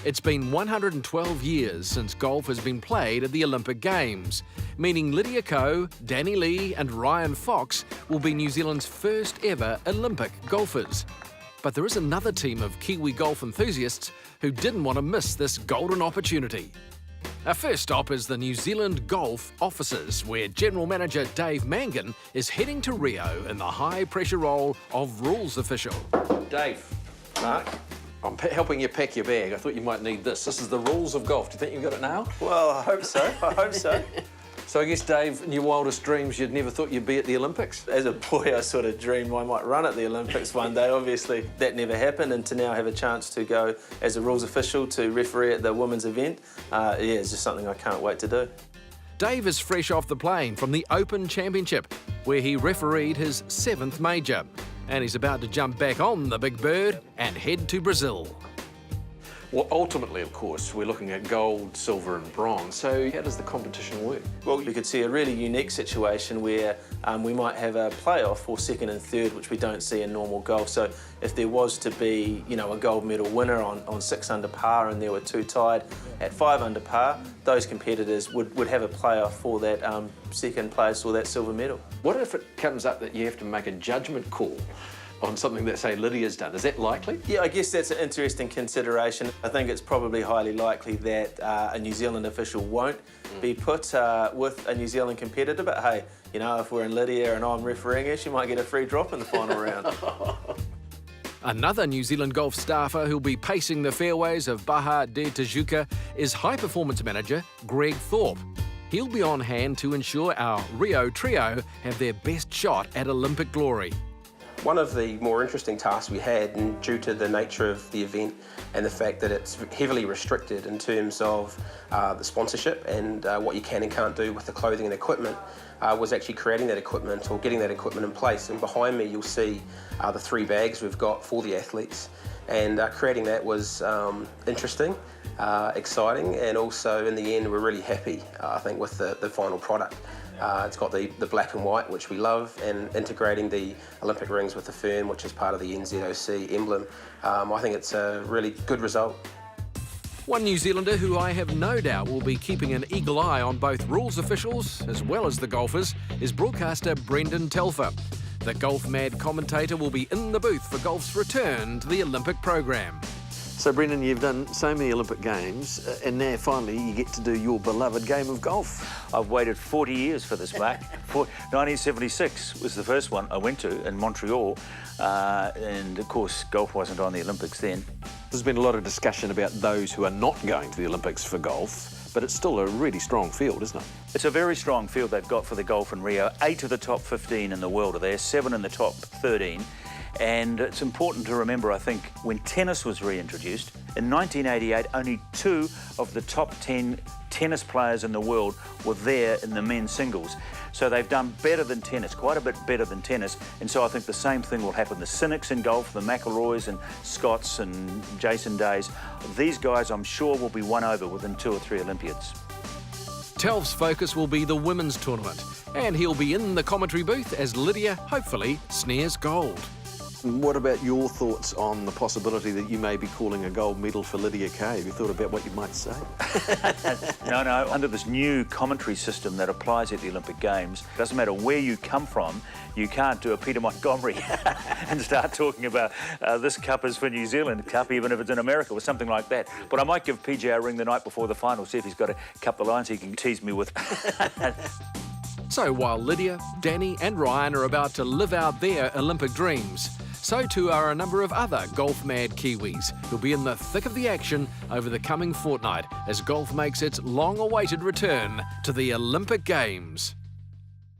It's been 112 years since golf has been played at the Olympic Games, meaning Lydia Ko, Danny Lee and Ryan Fox will be New Zealand's first ever Olympic golfers. But there is another team of Kiwi golf enthusiasts who didn't want to miss this golden opportunity. Our first stop is the New Zealand Golf offices, where General Manager Dave Mangan is heading to Rio in the high-pressure role of rules official. Dave, Mark, I'm helping you pack your bag. I thought you might need this. This is the rules of golf. Do you think you've got it now? Well, I hope so. I hope so. So I guess, Dave, in your wildest dreams, you'd never thought you'd be at the Olympics? As a boy, I sort of dreamed I might run at the Olympics one day. Obviously, that never happened, and to now have a chance to go as a rules official to referee at the women's event, yeah, it's just something I can't wait to do. Dave is fresh off the plane from the Open Championship, where he refereed his 7th major. And he's about to jump back on the big bird and head to Brazil. Well, ultimately, of course, we're looking at gold, silver and bronze. So how does the competition work? Well, you could see a really unique situation where we might have a playoff for second and third, which we don't see in normal golf. So if there was to be, you know, a gold medal winner on 6 under par and there were 2 tied at 5 under par, those competitors would have a playoff for that second place or that silver medal. What if it comes up that you have to make a judgment call on something that, say, Lydia's done? Is that likely? Yeah, I guess that's an interesting consideration. I think it's probably highly likely that a New Zealand official won't be put with a New Zealand competitor, but hey, you know, if we're in Lydia and I'm refereeing her, she might get a free drop in the final round. Another New Zealand golf staffer who'll be pacing the fairways of Baja de Tijuca is high-performance manager Greg Thorpe. He'll be on hand to ensure our Rio trio have their best shot at Olympic glory. One of the more interesting tasks we had, and due to the nature of the event and the fact that it's heavily restricted in terms of the sponsorship and what you can and can't do with the clothing and equipment, was actually creating that equipment or getting that equipment in place. And behind me you'll see the 3 bags we've got for the athletes. And creating that was interesting, exciting, and also in the end we're really happy, I think, with the final product. It's got the black and white, which we love, and integrating the Olympic rings with the fern, which is part of the NZOC emblem. I think it's a really good result. One New Zealander who I have no doubt will be keeping an eagle eye on both rules officials as well as the golfers is broadcaster Brendan Telfer. The golf-mad commentator will be in the booth for golf's return to the Olympic program. So, Brendan, you've done so many Olympic Games, and now finally you get to do your beloved game of golf. I've waited 40 years for this, Mark. 1976 was the first one I went to in Montreal, and of course golf wasn't on the Olympics then. There's been a lot of discussion about those who are not going to the Olympics for golf, but it's still a really strong field, isn't it? It's a very strong field they've got for the golf in Rio. 8 of the top 15 in the world are there, 7 in the top 13. And it's important to remember, I think, when tennis was reintroduced, in 1988, only 2 of the top 10 tennis players in the world were there in the men's singles. So they've done better than tennis, quite a bit better than tennis. And so I think the same thing will happen. The Cynics in golf, the McIlroys and Scotts and Jason Days, these guys I'm sure will be won over within 2 or 3 Olympiads. Telf's focus will be the women's tournament, and he'll be in the commentary booth as Lydia hopefully snares gold. What about your thoughts on the possibility that you may be calling a gold medal for Lydia Kay? Have you thought about what you might say? No, under this new commentary system that applies at the Olympic Games, it doesn't matter where you come from, you can't do a Peter Montgomery and start talking about this cup is for New Zealand cup, even if it's in America or something like that. But I might give PJ a ring the night before the final, see if he's got a couple of lines he can tease me with. So while Lydia, Danny and Ryan are about to live out their Olympic dreams, so too are a number of other golf-mad Kiwis who'll be in the thick of the action over the coming fortnight as golf makes its long-awaited return to the Olympic Games.